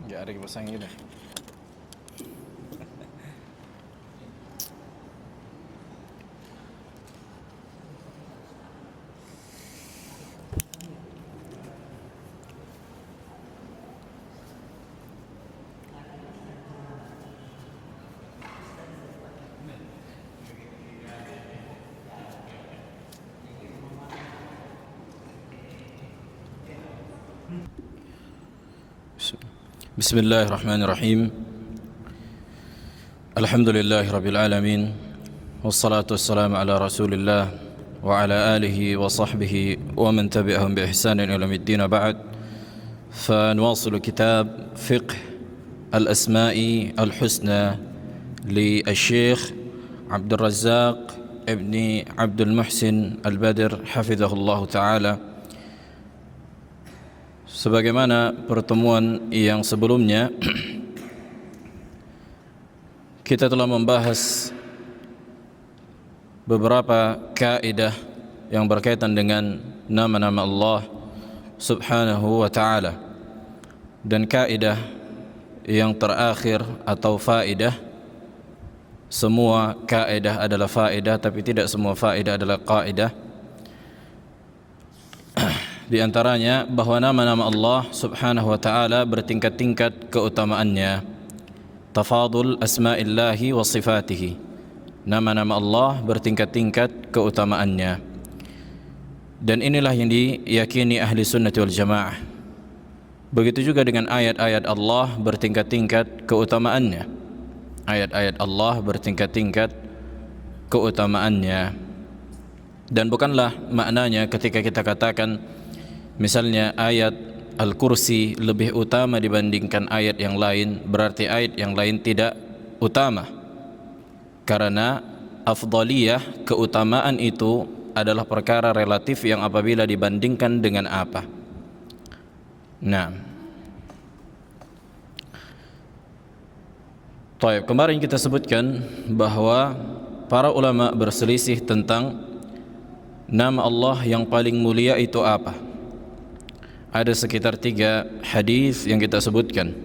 Nggak ada kipas angin ya. بسم الله الرحمن الرحيم. الحمد لله رب العالمين، والصلاة والسلام على رسول الله وعلى آله وصحبه ومن تبعهم بإحسان إلى يوم الدين. بعد، فنواصل كتاب فقه الأسماء الحسنى للشيخ عبد الرزاق ابن عبد المحسن البدر حفظه الله تعالى. Sebagaimana pertemuan yang sebelumnya, kita telah membahas beberapa kaidah yang berkaitan dengan nama-nama Allah Subhanahu wa ta'ala. Dan kaidah yang terakhir atau faedah, semua kaidah adalah faedah, tapi tidak semua faedah adalah kaidah. Di antaranya bahwa nama-nama Allah Subhanahu wa ta'ala bertingkat-tingkat keutamaannya. Tafadul asma'illahi wa sifatihi. Nama-nama Allah bertingkat-tingkat keutamaannya. Dan inilah yang diyakini ahli sunnah wal jamaah. Begitu juga dengan ayat-ayat Allah bertingkat-tingkat keutamaannya. Ayat-ayat Allah bertingkat-tingkat keutamaannya. Dan bukanlah maknanya ketika kita katakan misalnya ayat Al-Kursi lebih utama dibandingkan ayat yang lain, berarti ayat yang lain tidak utama. Karena afdaliyah, keutamaan itu adalah perkara relatif yang apabila dibandingkan dengan apa. Nah, baik, kemarin kita sebutkan bahwa para ulama berselisih tentang nama Allah yang paling mulia itu apa. Ada sekitar 3 hadis yang kita sebutkan.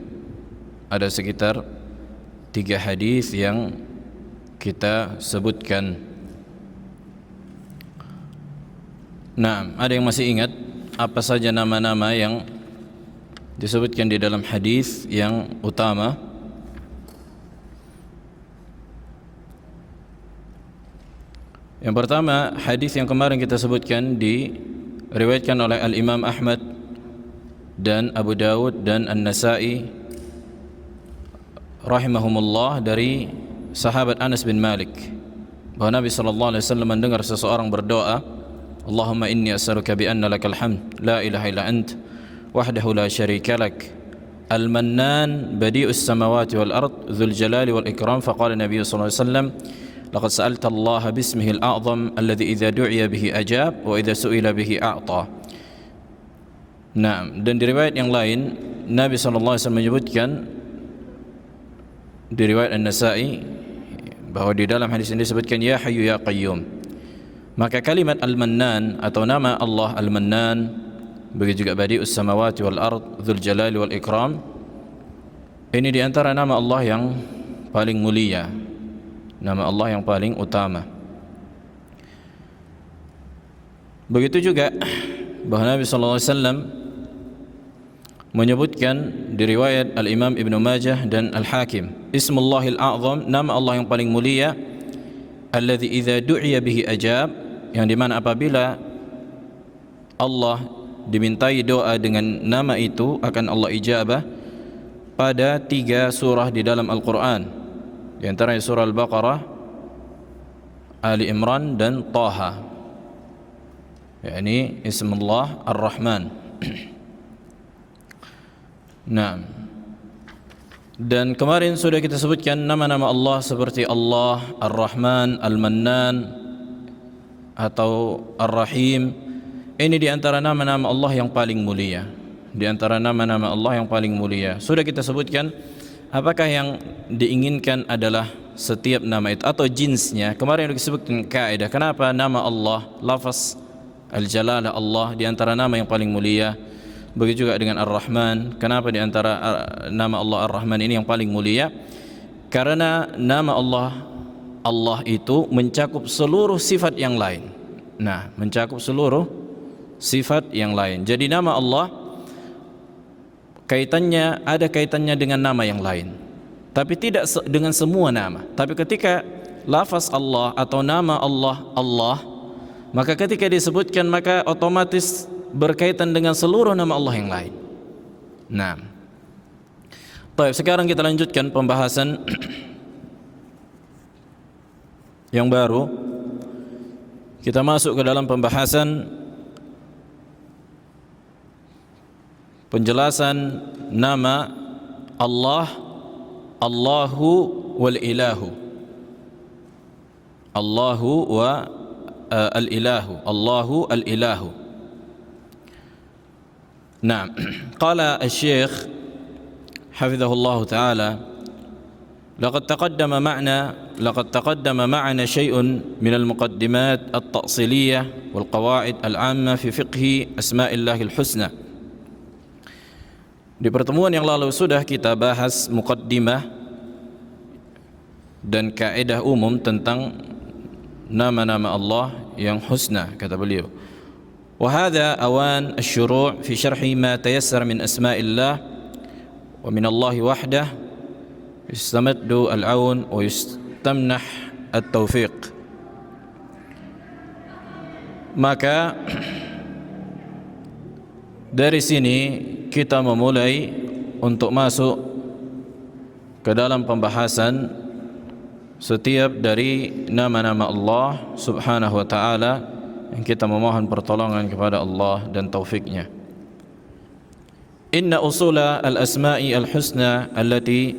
Ada sekitar 3 hadis yang kita sebutkan. Nah, ada yang masih ingat apa saja nama-nama yang disebutkan di dalam hadis yang utama? Yang pertama, hadis yang kemarin kita sebutkan diriwayatkan oleh Al-Imam Ahmad dan Abu Dawud dan An-Nasa'i rahimahumullah dari sahabat Anas bin Malik, bahwa Nabi sallallahu alaihi wasallam mendengar seseorang berdoa, Allahumma inni as'aluka bi anna lakal hamd la ilaha illa ant wahdahu la syarika lak al-mannan badi'us samawati wal ard dzul jalali wal ikram. Faqala Nabi sallallahu alaihi wasallam, laqad sa'alta Allah bismihi al-a'zam alladhi idza du'iya bihi ajab wa idza su'ila bihi a'ta. Nah, dan di riwayat yang lain Nabi sallallahu alaihi wasallam menyebutkan di riwayat An-Nasa'i bahwa di dalam hadis ini disebutkan ya hayyu ya qayyum. Maka kalimat al-mannan atau nama Allah al-mannan, begitu juga badi'us samawati wal ard dzul jalali wal ikram, ini di antara nama Allah yang paling mulia, nama Allah yang paling utama. Begitu juga bahwa Nabi sallallahu alaihi wasallam menyebutkan di riwayat Al-Imam Ibn Majah dan Al-Hakim, Ismullahil A'zam, nama Allah yang paling mulia, alladzi idza du'iya bihi ajab, yang dimana apabila Allah dimintai doa dengan nama itu akan Allah ijabah, pada 3 surah di dalam Al-Quran, di antaranya surah Al-Baqarah, Ali Imran dan Taha, yakni Ismullah Ar-Rahman. Nah, dan kemarin sudah kita sebutkan nama-nama Allah seperti Allah, Ar-Rahman, Al-Mannan atau Ar-Rahim. Ini di antara nama-nama Allah yang paling mulia. Di antara nama-nama Allah yang paling mulia. Sudah kita sebutkan apakah yang diinginkan adalah setiap nama itu atau jinsnya. Kemarin sudah disebutkan kaidah kenapa nama Allah, lafaz Al-Jalalah Allah di antara nama yang paling mulia. begitu juga dengan Ar-Rahman. Kenapa di antara nama Allah Ar-Rahman ini yang paling mulia? Karena nama Allah itu mencakup seluruh sifat yang lain. Nah, mencakup seluruh sifat yang lain. Jadi nama Allah ada kaitannya dengan nama yang lain, tapi tidak dengan semua nama. Tapi ketika lafaz Allah atau nama Allah, maka ketika disebutkan maka otomatis berkaitan dengan seluruh nama Allah yang lain. Nah, baik, sekarang kita lanjutkan pembahasan yang baru. Kita masuk ke dalam pembahasan penjelasan nama Allah, Allahu wal Ilahu. Allahu wa al-Ilahu. Allahu al-Ilahu. Nah, qala al-Syekh hafizahullah ta'ala, لقد تقدم معنا شيء من المقدمات التأصيلية والقواعد العامة في فقه أسماء الله الحسنى. Di pertemuan yang lalu sudah kita bahas muqaddimah dan kaidah umum tentang nama-nama Allah yang husna, kata beliau. وهذا أوان الشروع في شرح ما تيسر من أسماء الله ومن الله وحده يستمد العون ويستمنح التوفيق. Maka dari sini kita memulai untuk masuk ke dalam pembahasan setiap dari nama-nama Allah Subhanahu wa ta'ala yang kita memohon pertolongan kepada Allah dan taufiknya. Inna usula al-asma'i al-husna allati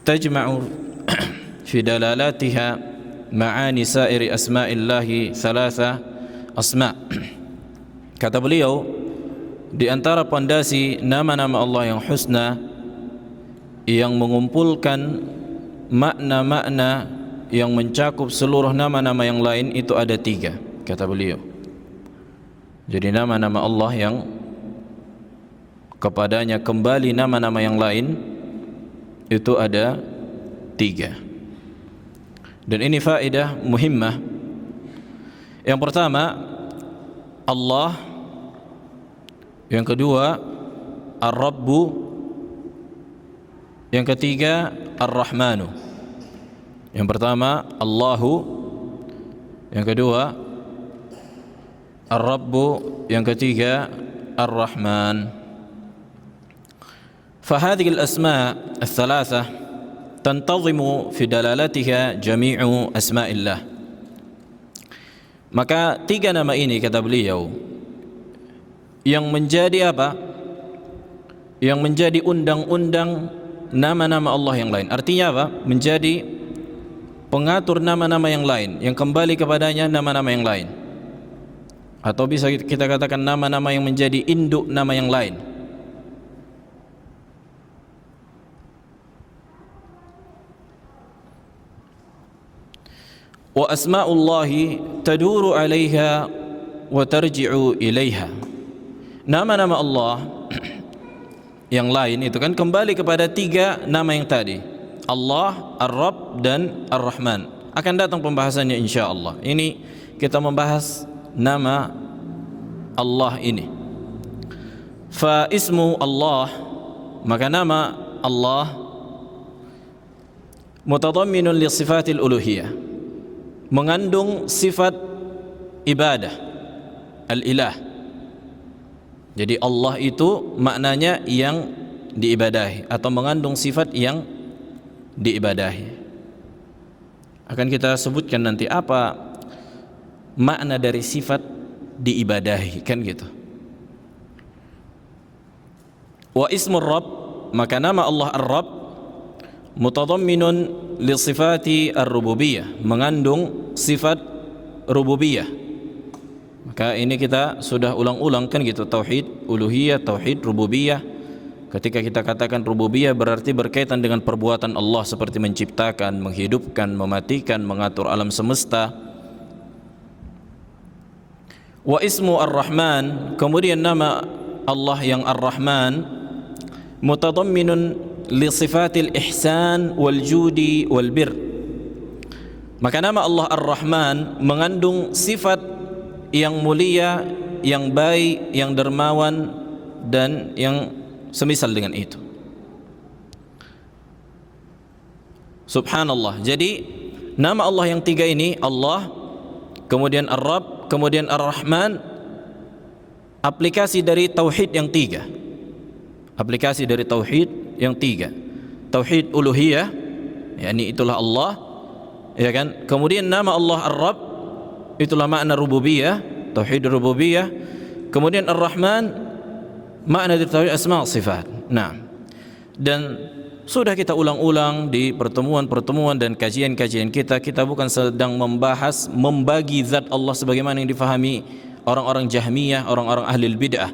tajma'u fi dalalatiha ma'ani sa'iri asma'illahi thalatha asma'. Kata beliau, di antara pondasi nama-nama Allah yang husna yang mengumpulkan makna-makna yang mencakup seluruh nama-nama yang lain itu ada 3, kata beliau. Jadi nama-nama Allah yang kepadanya kembali nama-nama yang lain itu ada 3. Dan ini faedah muhimmah. Yang pertama Allah, yang kedua Ar-Rabbu, yang ketiga Ar-Rahmanu. Yang pertama Allahu, yang kedua Ar-Rabbu, yang ketiga Ar-Rahman. فهذه الأسماء الثلاثة تنتظم في دلالتها جميع أسماء الله. Maka 3 nama ini, kata beliau, yang menjadi apa? Yang menjadi undang-undang nama-nama Allah yang lain. Artinya apa? Menjadi pengatur nama-nama yang lain, yang kembali kepadanya nama-nama yang lain. Atau bisa kita katakan nama-nama yang menjadi induk nama yang lain. Wa asma'ullahi taduru 'alaiha wa tarji'u ilaiha. Nama-nama Allah yang lain itu kan kembali kepada 3 nama yang tadi, Allah, Ar-Rabb dan Ar-Rahman. Akan datang pembahasannya insyaallah. Ini kita membahas nama Allah ini. Fa ismu Allah, maka nama Allah mutadamminun li sifatil uluhiyah, mengandung sifat ibadah, al-ilah. Jadi Allah itu maknanya yang diibadahi atau mengandung sifat yang diibadahi. Akan kita sebutkan nanti apa makna dari sifat diibadahi, kan gitu. Wa ismur Rabb, maka nama Allah Ar-Rabb mutadamminun li sifati ar-rububiyah, mengandung sifat rububiyah. Maka ini kita sudah ulang-ulang kan gitu, tauhid uluhiyah, tauhid rububiyah. Ketika kita katakan rububiyah berarti berkaitan dengan perbuatan Allah seperti menciptakan, menghidupkan, mematikan, mengatur alam semesta. Wa ismu Ar-Rahman, kemudian nama Allah yang Ar-Rahman mutadamminun li sifatil ihsan wal judi wal bir. Maka nama Allah Ar-Rahman mengandung sifat yang mulia, yang baik, yang dermawan, dan yang semisal dengan itu. Subhanallah. Jadi nama Allah yang tiga ini, Allah, kemudian Ar-Rabb, kemudian Ar-Rahman, aplikasi dari tauhid yang tiga. Aplikasi dari tauhid yang tiga. Tauhid uluhiyah, yakni itulah Allah, ya kan? Kemudian nama Allah Ar-Rabb, itulah makna rububiyah, tauhid rububiyah. Kemudian Ar-Rahman, makna dari tauhid asma' sifat. Nah, dan sudah kita ulang-ulang di pertemuan-pertemuan dan kajian-kajian kita bukan sedang membahas membagi zat Allah sebagaimana yang difahami orang-orang Jahmiyah, orang-orang ahli bid'ah.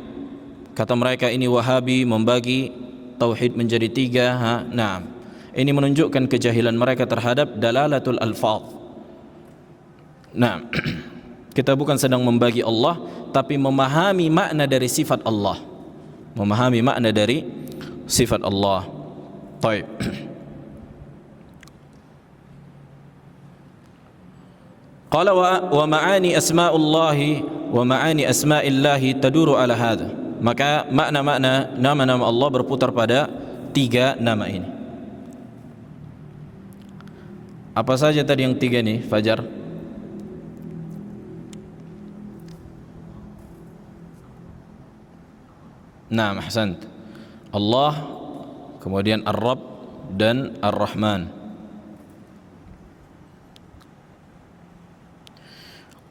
Kata mereka ini Wahabi membagi tauhid menjadi tiga. Nah, ini menunjukkan kejahilan mereka terhadap dalalatul alfaz. Nah, kita bukan sedang membagi Allah, tapi memahami makna dari sifat Allah. Memahami makna dari sifat Allah. Baik. Qala wa ma'ani asma'ullahi wa ma'ani asma'illahi taduru ala hadha. Maka makna-makna nama-nama Allah berputar pada tiga nama ini. Apa saja tadi yang tiga ini, Fajar? Naam, ahsant. Allah, kemudian Ar-Rabb dan Ar-Rahman.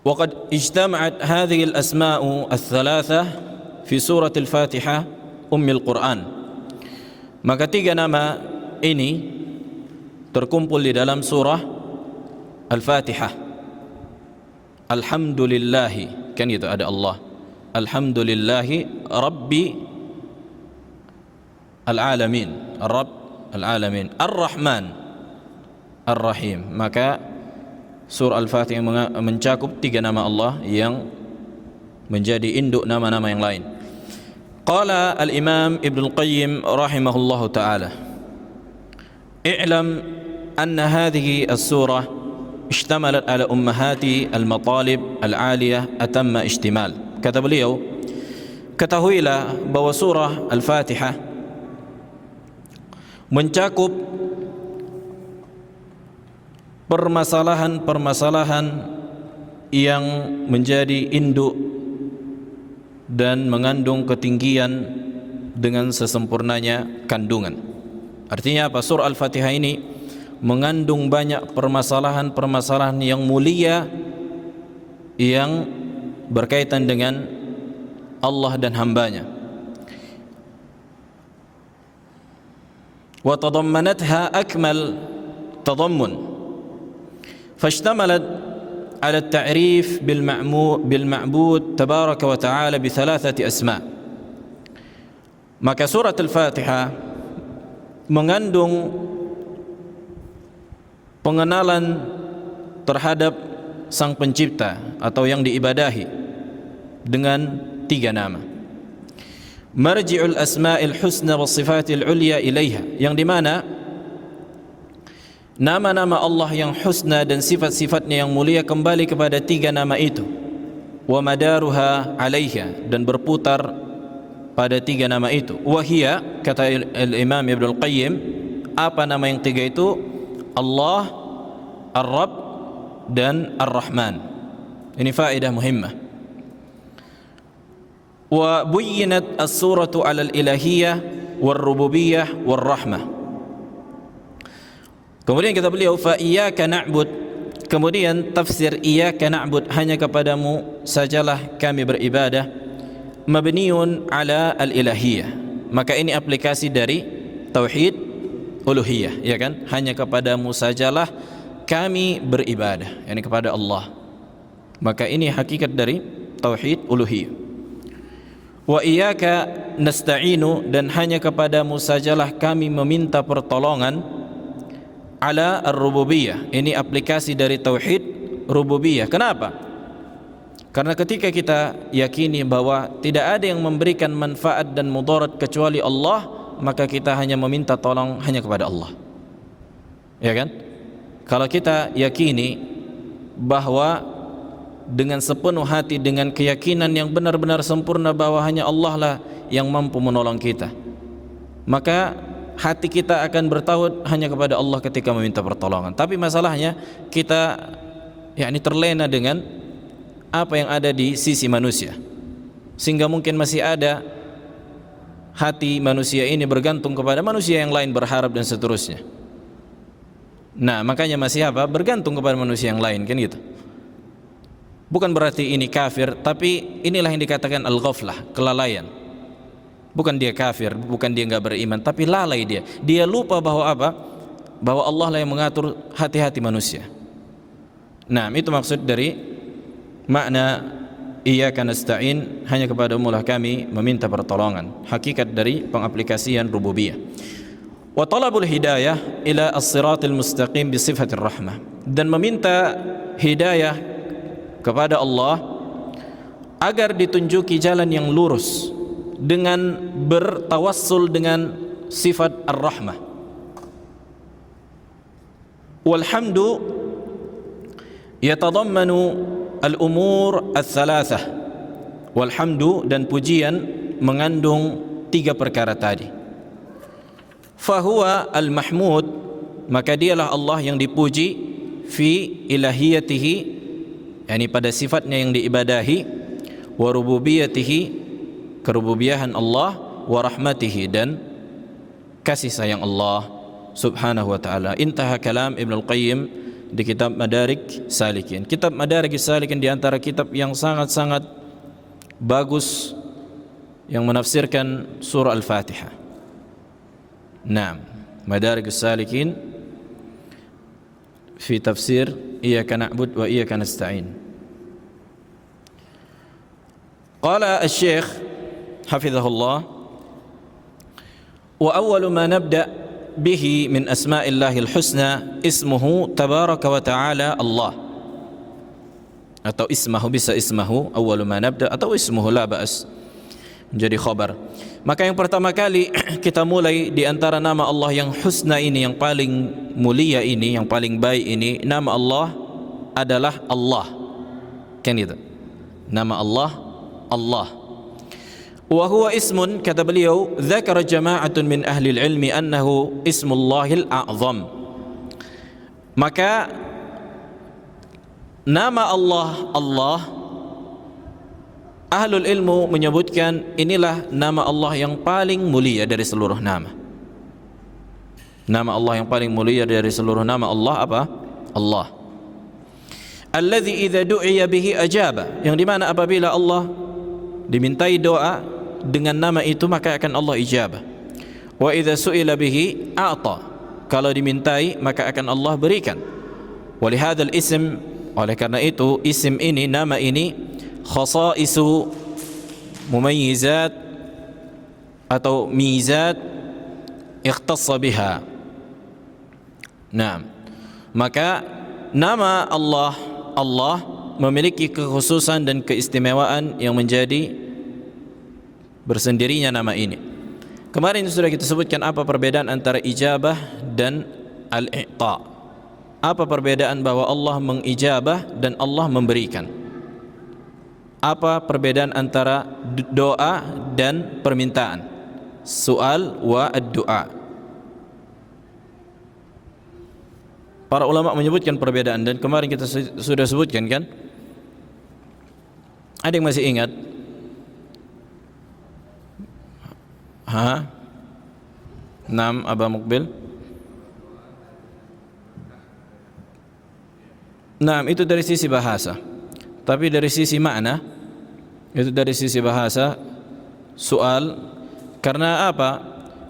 وقد اجتمعت هذه الأسماء الثلاثة في سورة الفاتحة أم القرآن. Maka tiga nama ini terkumpul di dalam surah Al-Fatihah. Alhamdulillahi, kan itu ada Allah. Alhamdulillahi Rabbi Al-Alamin, Rabb Al-Alamin, Ar-Rahman Ar-Rahim. Maka surah Al-Fatihah mencakup tiga nama Allah yang menjadi induk nama-nama yang lain. Qala al-Imam Ibn al-Qayyim rahimahullahu ta'ala, i'lam anna hadhihi as-surah ishtamalat ala ummahati al-matalib al-aliyah atamma ishtimal. Kata beliau, ketahuilah bahwa surah Al-Fatihah mencakup permasalahan-permasalahan yang menjadi induk dan mengandung ketinggian dengan sesempurnanya kandungan. Artinya apa? Surah Al-Fatihah ini mengandung banyak permasalahan-permasalahan yang mulia yang berkaitan dengan Allah dan hambanya. Wa tadammanatha akmal tadammun. فاشتملت على التعريف بالمعبود تبارك وتعالى بثلاثة أسماء. Maka surat Al-Fatihah mengandung pengenalan terhadap Sang Pencipta atau yang diibadahi dengan tiga nama. Marji'ul asma'il husna was sifatil ulya ilaiha, yang dimana nama-nama Allah yang husna dan sifat-sifatnya yang mulia kembali kepada tiga nama itu. Wa madaruha alaiha, dan berputar pada tiga nama itu. Wahia, kata Imam Ibn al-Qayyim, apa nama yang tiga itu? Allah, Ar-Rabb, dan Ar-Rahman. Ini faedah muhimmah. Wa buyyinat as-suratu ala al-ilahiyah wal-rububiyyah wal-rahmah. Kemudian kata beliau, fa iyyaka na'bud, kemudian tafsir iyyaka na'bud, hanya kepadamu sajalah kami beribadah, mabniun ala al-ilahiyah. Maka ini aplikasi dari tauhid uluhiyah, ya kan? Hanya kepadamu sajalah kami beribadah, yakni kepada Allah. Maka ini hakikat dari tauhid uluhiyah. Wa iyyaka nasta'inu, dan hanya kepadamu sajalah kami meminta pertolongan, ala ar-rububiyah. Ini aplikasi dari tauhid rububiyah. Kenapa? Karena ketika kita yakini bahwa tidak ada yang memberikan manfaat dan mudarat kecuali Allah, maka kita hanya meminta tolong hanya kepada Allah. Ya kan? Kalau kita yakini bahwa dengan sepenuh hati, dengan keyakinan yang benar-benar sempurna bahwa hanya Allah lah yang mampu menolong kita, maka hati kita akan bertaut hanya kepada Allah ketika meminta pertolongan. Tapi masalahnya kita terlena dengan apa yang ada di sisi manusia, sehingga mungkin masih ada hati manusia ini bergantung kepada manusia yang lain, berharap dan seterusnya. Nah, makanya masih bergantung kepada manusia yang lain, kan gitu. Bukan berarti ini kafir, tapi inilah yang dikatakan al-ghaflah, kelalaian. Bukan dia kafir, bukan dia enggak beriman, tapi lalai dia. Dia lupa bahwa bahwa Allah lah yang mengatur hati-hati manusia. Nah, itu maksud dari makna iyyaka nasta'in, hanya kepadamu lah kami meminta pertolongan. Hakikat dari pengaplikasian rububiyah. Wa talabul hidayah ila as-siratil mustaqim bi sifatir rahmah, dan meminta hidayah kepada Allah agar ditunjuki jalan yang lurus dengan bertawassul dengan sifat ar-rahmah. Walhamdu yatadammanu al-umur al-thalathah. Walhamdu, dan pujian mengandung 3 perkara tadi. Fahuwa al-mahmud, maka dialah Allah yang dipuji, fi ilahiyatihi, yakni pada sifatnya yang diibadahi, wa rububiyatihi, kerububiyahan Allah, wa rahmatihi, dan kasih sayang Allah subhanahu wa ta'ala. Intaha kalam Ibn Al-Qayyim di kitab Madarik Salikin. Kitab Madarik Salikin di antara kitab yang sangat-sangat bagus yang menafsirkan surah Al-Fatihah. Naam, Madarik Salikin fi tafsir iyyaka na'bud wa iyyaka nasta'in. Qala asy-syekh hafizahullah, wa awwalu ma nabda bihi min asma'illahil husna ismuhu tabaraka wa ta'ala Allah, atau ismahu, bisa ismahu, awwalu ma nabda, atau ismuhu la ba'as, menjadi khabar. Maka yang pertama kali kita mulai di antara nama Allah yang husna ini, yang paling mulia ini, yang paling baik ini, nama Allah adalah Allah. Kan itu? Nama Allah, Allah. Wa huwa ismun, kata beliau, dzakara jama'atun min ahli al-ilmi annahu ismullahil a'zam. Maka nama Allah, Allah, ahlul ilmu menyebutkan inilah nama Allah yang paling mulia dari seluruh nama. Nama Allah yang paling mulia dari seluruh nama Allah apa? Allah. Alladzi idza du'iya bihi ajaba, yang dimana apabila Allah dimintai doa dengan nama itu maka akan Allah ijabah. Wa idza su'ila bihi a'ta, kalau dimintai maka akan Allah berikan. Wa li hadzal ism, oleh karena itu isim ini, nama ini, khasaisu mumayyizat atau mizat ikhtassa biha. Nah, maka nama Allah, Allah memiliki kekhususan dan keistimewaan yang menjadi bersendirinya nama ini. Kemarin sudah kita sebutkan apa perbedaan antara ijabah dan al-i'ta. Apa perbedaan bahwa Allah mengijabah dan Allah memberikan. Apa perbedaan antara doa dan permintaan, soal wa ad-du'a. Para ulama menyebutkan perbedaan, dan kemarin kita sudah sebutkan, kan? Ada yang masih ingat? Naam, Aba Mukbil. Naam, itu dari sisi bahasa. Tapi dari sisi makna, itu dari sisi bahasa, soal, karena apa?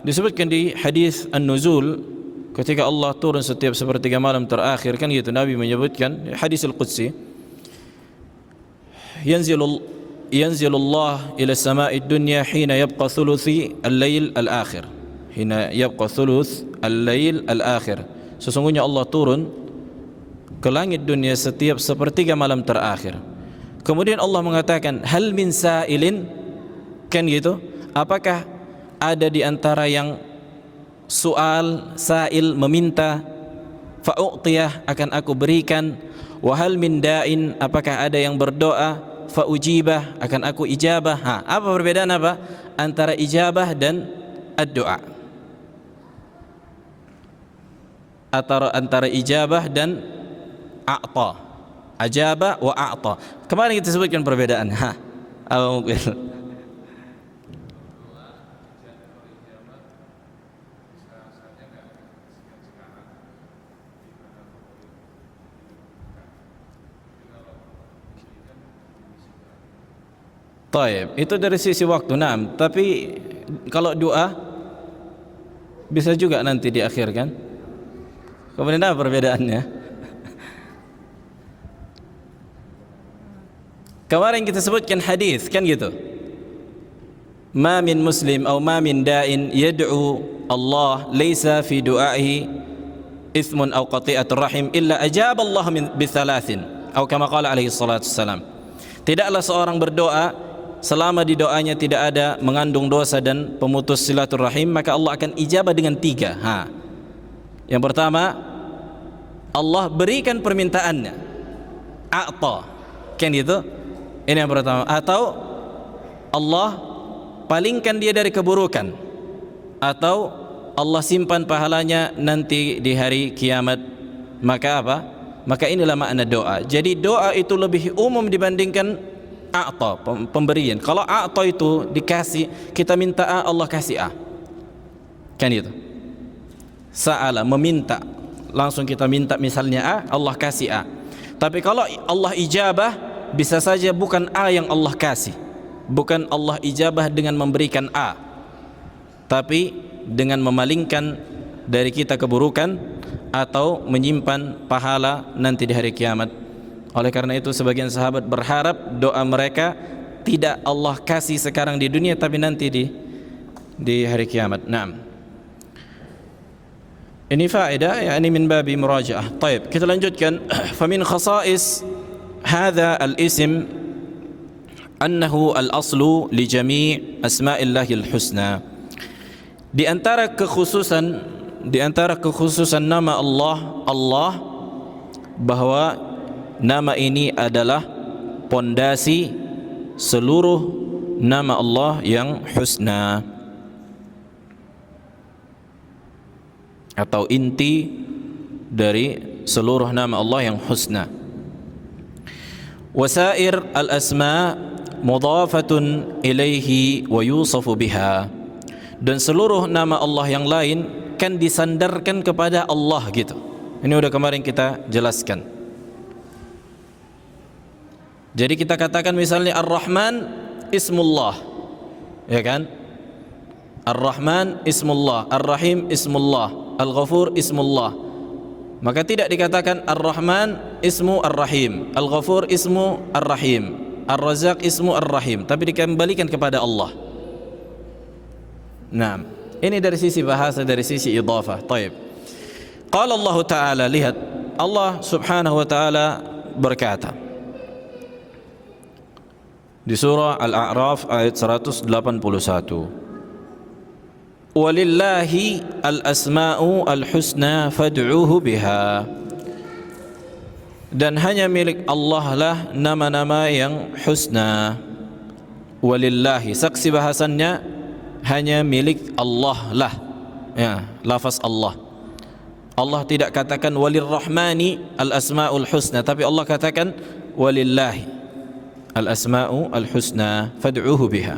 Disebutkan di hadis An-Nuzul, ketika Allah turun setiap sepertiga malam terakhir, kan gitu, Nabi menyebutkan hadis Al-Qudsi, yanzilullah ila sama'id dunya hina yabqa thuluthi al-lail al-akhir, hina yabqa thuluth al-lail al-akhir. Sesungguhnya Allah turun ke langit dunia setiap sepertiga malam terakhir. Kemudian Allah mengatakan hal min sa'ilin, kan gitu, apakah ada di antara yang soal, sa'il, meminta, fa'u'tiyah, akan aku berikan. Wa hal min da'in, apakah ada yang berdoa, fa'ujibah, akan aku ijabah. Apa perbedaan apa antara ijabah dan ad-doa? Antara ijabah dan a'ta. Ajabah wa a'ta. Kemarin kita sebutkan perbedaan. Apa mungkin? Taib, itu dari sisi waktu, tapi kalau doa bisa juga nanti diakhirkan. Kemudian apa perbedaannya? Kemarin kita sebutkan hadis, kan gitu. Ma min muslim atau ma min da'in yad'u Allah laysa fi du'aihi ithmun aw qati'atur rahim illa ajaba Allah min bithalathin atau kama qala alaihi salatu wassalam. Tidaklah seorang berdoa selama di doanya tidak ada mengandung dosa dan pemutus silaturahim, maka Allah akan ijabah dengan 3. Yang pertama, Allah berikan permintaannya, a'ta, kan gitu. Ini yang pertama. Atau Allah palingkan dia dari keburukan, atau Allah simpan pahalanya nanti di hari kiamat. Maka apa? Maka inilah makna doa. Jadi doa itu lebih umum dibandingkan a'ta, pemberian. Kalau a'ta itu dikasih, kita minta A, Allah kasih A, kan itu. Sa'ala, meminta, langsung kita minta misalnya A, Allah kasih A. Tapi kalau Allah ijabah, bisa saja bukan A yang Allah kasih, bukan Allah ijabah dengan memberikan A, tapi dengan memalingkan dari kita keburukan atau menyimpan pahala nanti di hari kiamat. Oleh karena itu sebagian sahabat berharap doa mereka tidak Allah kasih sekarang di dunia, tapi nanti di hari kiamat. Naam. Ini faedah, yakni min babi murajaah. Baik, kita lanjutkan. Famin khasa'is hadha al-ism annahu al-aslu li jami' asma'illahil husna. Di antara kekhususan nama Allah, bahwa nama ini adalah pondasi seluruh nama Allah yang husna, atau inti dari seluruh nama Allah yang husna. Wasair al-asma mudhafatun ilaihi wa yusafu biha. Dan seluruh nama Allah yang lain kan disandarkan kepada Allah gitu. Ini udah kemarin kita jelaskan. Jadi kita katakan misalnya Ar-Rahman ismullah, ya kan? Ar-Rahman ismullah, Ar-Rahim ismullah, Al-Ghafur ismullah. Maka tidak dikatakan Ar-Rahman ismu Ar-Rahim, Al-Ghafur ismu Ar-Rahim, Ar-Razzaq ismu Ar-Rahim, tapi dikembalikan kepada Allah. Nah, ini dari sisi bahasa, dari sisi idhafah. Taib. Qala Allah Ta'ala, lihat Allah Subhanahu wa Ta'ala berkata di surah Al-A'raf ayat 181, walillahi al-asma'u al-husna fad'uhu biha. Dan hanya milik Allah lah nama-nama yang husna. Walillahi, saksi bahasannya hanya milik Allah lah, ya, lafaz Allah. Allah tidak katakan walirrahmani al-asma'ul husna, tapi Allah katakan walillahi al-asma'u al-husna fad'uhu biha.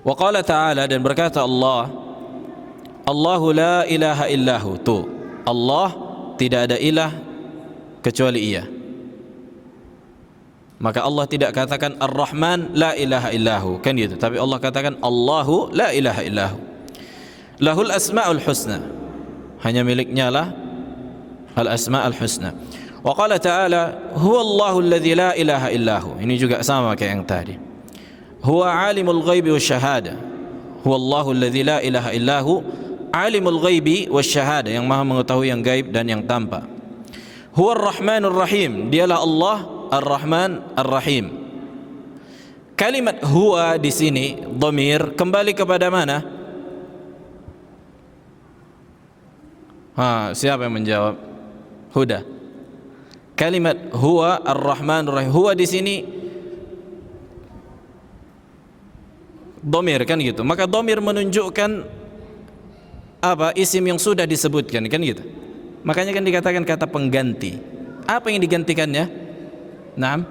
Wa qala ta'ala, dan berkata Allah, Allahu la ilaha illahu. Tu, Allah tidak ada ilah kecuali Ia. Maka Allah tidak katakan Ar-Rahman la ilaha illahu, kan gitu. Tapi Allah katakan Allahu la ilaha illahu. Lahul asma'ul husna, hanya miliknya lah al-asma'ul husna. Wa qala ta'ala huwallahu alladhi la ilaha illahu. Ini juga sama kayak yang tadi. Huwa alimul ghaibi wasyahada. Huwallahu alladhi la ilaha illahu, alimul ghaibi wasyahada, yang maha mengetahui yang gaib dan yang tampak. Huwa ar-Rahmanur Rahim, dialah Allah Ar-Rahman, Ar-Rahim. Kalimat huwa di sini dhamir kembali kepada mana? Siapa yang menjawab? Huda. Kalimat huwa Ar-Rahman Ar-Rahim. Huwa di sini dhamir kan gitu. Maka dhamir menunjukkan apa? Isim yang sudah disebutkan kan gitu. Makanya kan dikatakan kata pengganti. Apa yang digantikannya? Naam.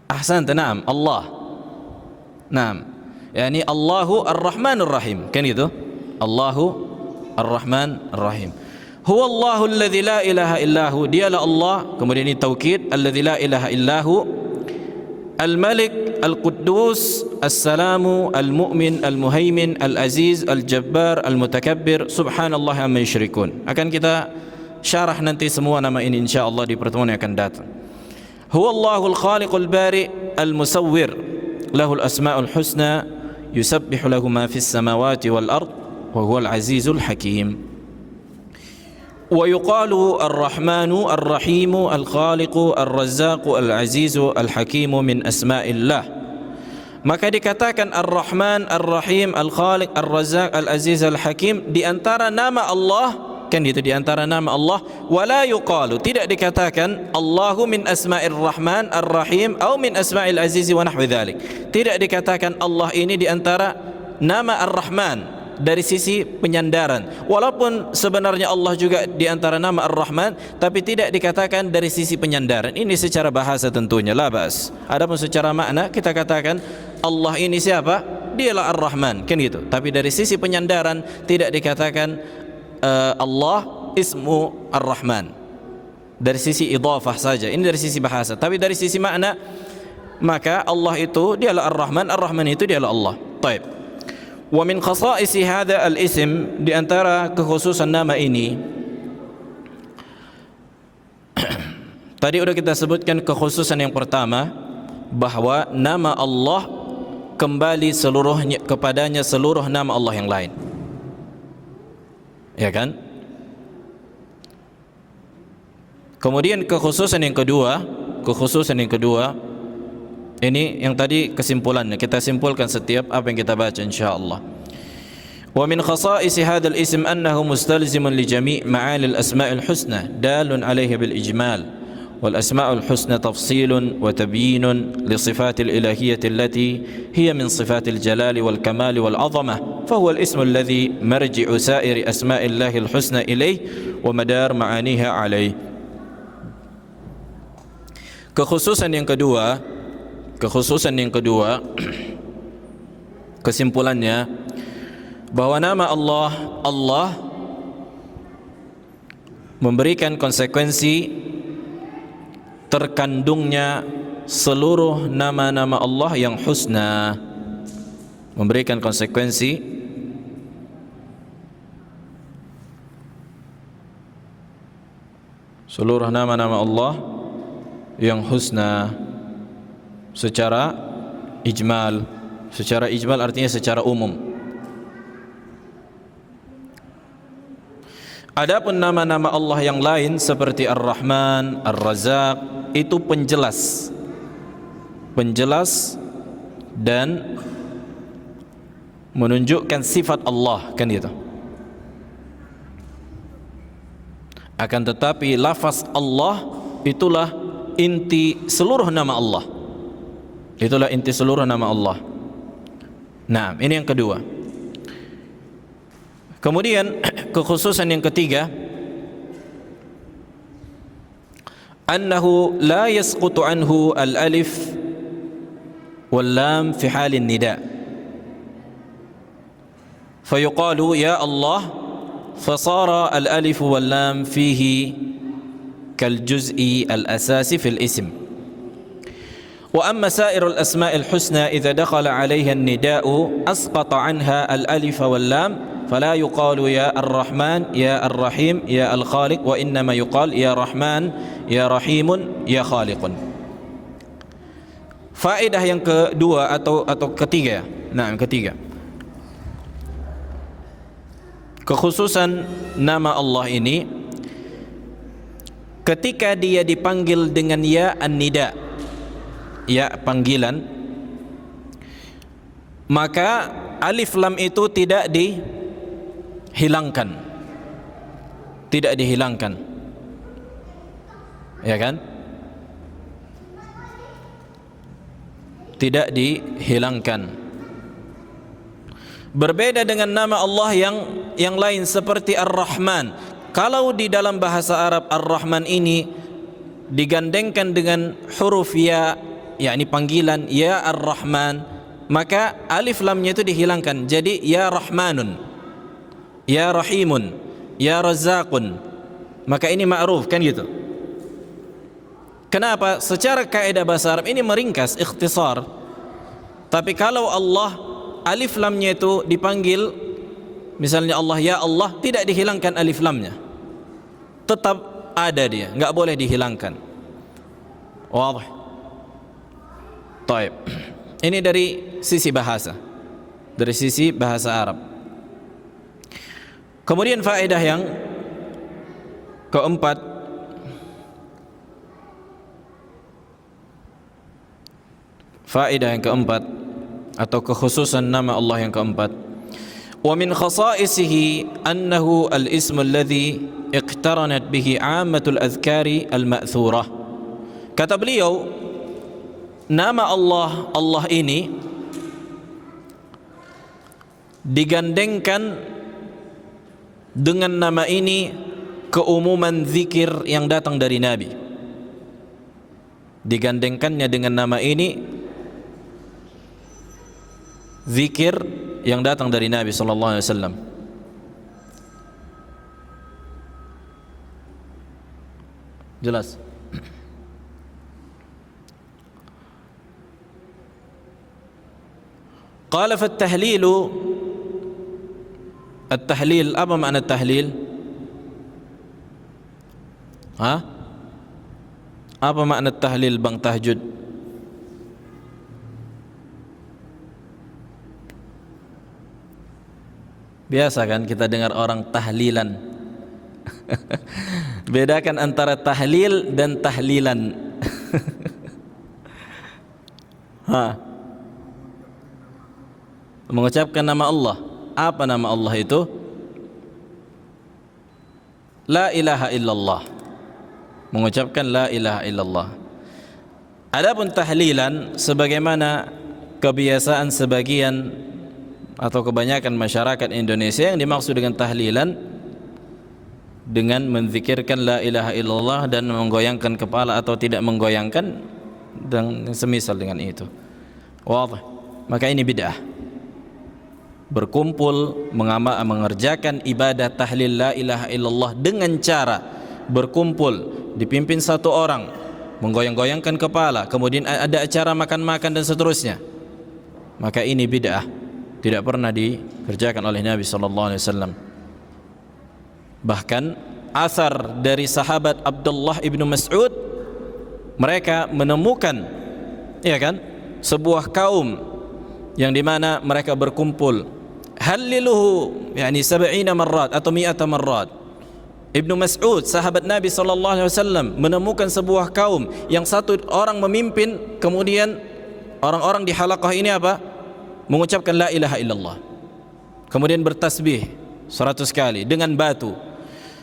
Ahsanta, naam, Allah. Naam. Yani Allahu Ar-Rahmanur Rahim. Kan gitu? Allahu Ar-Rahman Ar-Rahim. Huwa Allahu alladzi la ilaha illahu. Dialah Allah. Kemudian ini taukid, alladzi la ilaha illahu. Al-Malik, Al-Quddus, As-Salamu, Al-Mu'min, Al-Muhaimin, Al-Aziz, Al-Jabbar, Al-Mutakabbir. Subhanallah amma yusyrikun. Akan kita syarah nanti semua nama ini insyaallah di pertemuan yang akan datang. Huwa Allahul Khaliqul Bari Al-Musawwir. Lahul Asma'ul Husna. Yusabbihu lahu ma fis samawati wal ard. Wa huwal Azizul Hakim. Wa yuqalu Ar-Rahmanu Ar-Rahimu Al-Khaliqu Ar-Razzaqu Al-Azizu Al-Hakimu min asma'illah. Maka dikatakan Ar-Rahman, Ar-Rahim, Al-Khaliq, Ar-Razzaq, Al-Aziz, Al-Hakim di antara nama Allah, kan itu di antara nama Allah. Wala yuqalu, tidak dikatakan Allahu min asma'ir Rahman Ar-Rahim atau min asma'il Aziz wa nahwi dzalik. Tidak dikatakan Allah ini di antara nama Ar-Rahman dari sisi penyandaran, walaupun sebenarnya Allah juga di antara nama Ar-Rahman, tapi tidak dikatakan dari sisi penyandaran. Ini secara bahasa tentunya la bas. Adapun secara makna kita katakan Allah ini siapa? Dialah Ar-Rahman, kan gitu. Tapi dari sisi penyandaran tidak dikatakan Allah ismu Ar-Rahman. Dari sisi idhafah saja. Ini dari sisi bahasa. Tapi dari sisi makna, maka Allah itu dialah Ar-Rahman, Ar-Rahman itu dialah Allah. Baik. Wa min khasa'isi hadha al-ism, di antara kekhususan nama ini tadi sudah kita sebutkan kekhususan yang pertama, bahwa nama Allah kembali seluruhnya kepadanya seluruh nama Allah yang lain. Ya kan? Kemudian kekhususan yang kedua ini yang tadi kesimpulannya, kita simpulkan setiap apa yang kita baca insyaallah. Wa min khasa'isi hadzal ism annahu mustalzimun li jami' ma'ani al-asma'il husna dalun 'alayha bil ijmal, wal asma'ul husna tafsilun wa tabyinun li sifatil ilahiyyati allati hiya min sifatil jalali wal kamali wal 'azamah, fa huwa al-ismu alladhi marji'u sa'iri asma'illahil husna ilayhi wa madar ma'aniha 'alayhi. Kekhususan yang kedua, kesimpulannya bahwa nama Allah memberikan konsekuensi terkandungnya seluruh nama-nama Allah yang husna, memberikan konsekuensi seluruh nama-nama Allah yang husna secara ijmal. Secara ijmal artinya secara umum. Adapun nama-nama Allah yang lain seperti Ar-Rahman, Ar-Razzaq itu penjelas dan menunjukkan sifat Allah, kan gitu. Akan tetapi lafaz Allah itulah inti seluruh nama Allah. Itulah inti seluruh nama Allah. Nah, ini yang kedua. Kemudian kekhususan yang ketiga, annahu la yasqutu anhu al-alif wal lam fi hal an-nida. Fayuqalu ya Allah, fasara al-alif wal lam fihi kal juz'i al-asasi fil ism. وأما سائر الأسماء الحسنى إذا دخل عليها النداء أسقط عنها الألف واللام فلا يقال يا الرحمن يا الرحيم يا الخالق وإنما يقال يا رحمن يا رحيم يا خالق. Faedah yang kedua atau ketiga. Nah, ketiga. Kekhususan nama Allah ini ketika dia dipanggil dengan ya an-nida, ya panggilan, maka alif lam itu tidak dihilangkan, tidak dihilangkan, ya kan? Tidak dihilangkan. Berbeda dengan nama Allah yang lain seperti Ar-Rahman. Kalau di dalam bahasa Arab Ar-Rahman ini digandengkan dengan huruf ya, yakni panggilan ya Ar-Rahman, maka alif lamnya itu dihilangkan. Jadi ya Rahmanun, ya Rahimun, ya Razzaqun. Maka ini ma'ruf kan gitu. Kenapa? Secara kaidah bahasa Arab ini meringkas, ikhtisar. Tapi kalau Allah alif lamnya itu dipanggil, misalnya Allah ya Allah, tidak dihilangkan alif lamnya, tetap ada dia, enggak boleh dihilangkan. Wadih. Taib. Ini dari sisi bahasa, dari sisi bahasa Arab. Kemudian faedah yang keempat, faedah yang keempat atau kekhususan nama Allah yang keempat, wa min khasaisihi annahu al-ism alladhi iqtaranat bihi 'ammatul adhkari al-ma'thurah. Kata beliau, nama Allah ini digandengkan dengan nama ini keumuman zikir yang datang dari Nabi. Digandengkannya dengan nama ini zikir yang datang dari Nabi sallallahu alaihi wasallam. Jelas? Qala fa at-tahlil, at-tahlil, apa makna tahlil? Apa makna tahlil Bang Tahjud? Biasa kan kita dengar orang tahlilan. Bedakan antara tahlil dan tahlilan. Mengucapkan nama Allah. Apa nama Allah itu? La ilaha illallah. Mengucapkan la ilaha illallah. Adapun tahlilan, sebagaimana kebiasaan sebagian atau kebanyakan masyarakat Indonesia, yang dimaksud dengan tahlilan dengan menzikirkan la ilaha illallah dan menggoyangkan kepala atau tidak menggoyangkan dan semisal dengan itu. Wadih. Maka ini bid'ah. Berkumpul mengerjakan ibadah tahlil la ilaha illallah dengan cara berkumpul dipimpin satu orang menggoyang-goyangkan kepala, kemudian ada acara makan-makan dan seterusnya, maka ini bid'ah. Tidak pernah dikerjakan oleh Nabi sallallahu alaihi wasallam. Bahkan asar dari sahabat Abdullah ibnu Mas'ud, mereka menemukan, ya kan, sebuah kaum yang dimana mereka berkumpul haliluhu, yakni 70 marrat atau 100 marrat. Ibnu Mas'ud, sahabat Nabi sallallahu alaihi wasallam, menemukan sebuah kaum yang satu orang memimpin, kemudian orang-orang di halaqah ini apa? Mengucapkan la ilaha illallah, kemudian bertasbih 100 kali dengan batu.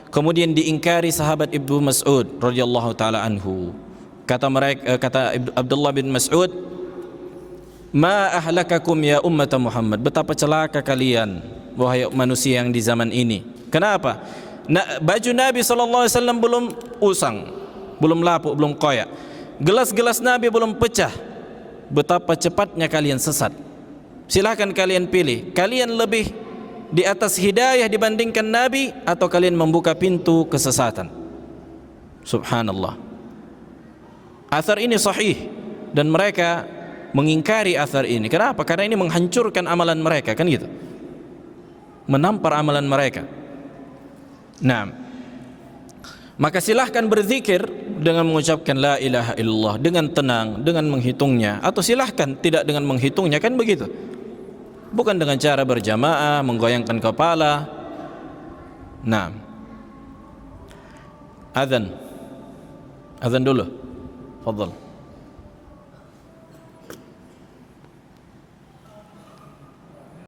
Kemudian diingkari sahabat Ibnu Mas'ud radhiyallahu taala anhu. Kata Abdullah bin Mas'ud, ma ahlakakum ya ummat Muhammad, betapa celaka kalian wahai manusia yang di zaman ini. Kenapa? Baju Nabi sallallahu alaihi wasallam belum usang, belum lapuk, belum koyak. Gelas-gelas Nabi belum pecah. Betapa cepatnya kalian sesat. Silahkan kalian pilih, kalian lebih di atas hidayah dibandingkan Nabi, atau kalian membuka pintu kesesatan. Subhanallah. Athar ini sahih dan mereka mengingkari athar ini. Kenapa? Karena ini menghancurkan amalan mereka, kan gitu, menampar amalan mereka. Nah, maka silahkan berzikir dengan mengucapkan la ilaha illallah dengan tenang, dengan menghitungnya, atau silahkan tidak dengan menghitungnya, kan begitu. Bukan dengan cara berjamaah, menggoyangkan kepala. Nah, azan. Azan dulu. Fadhal.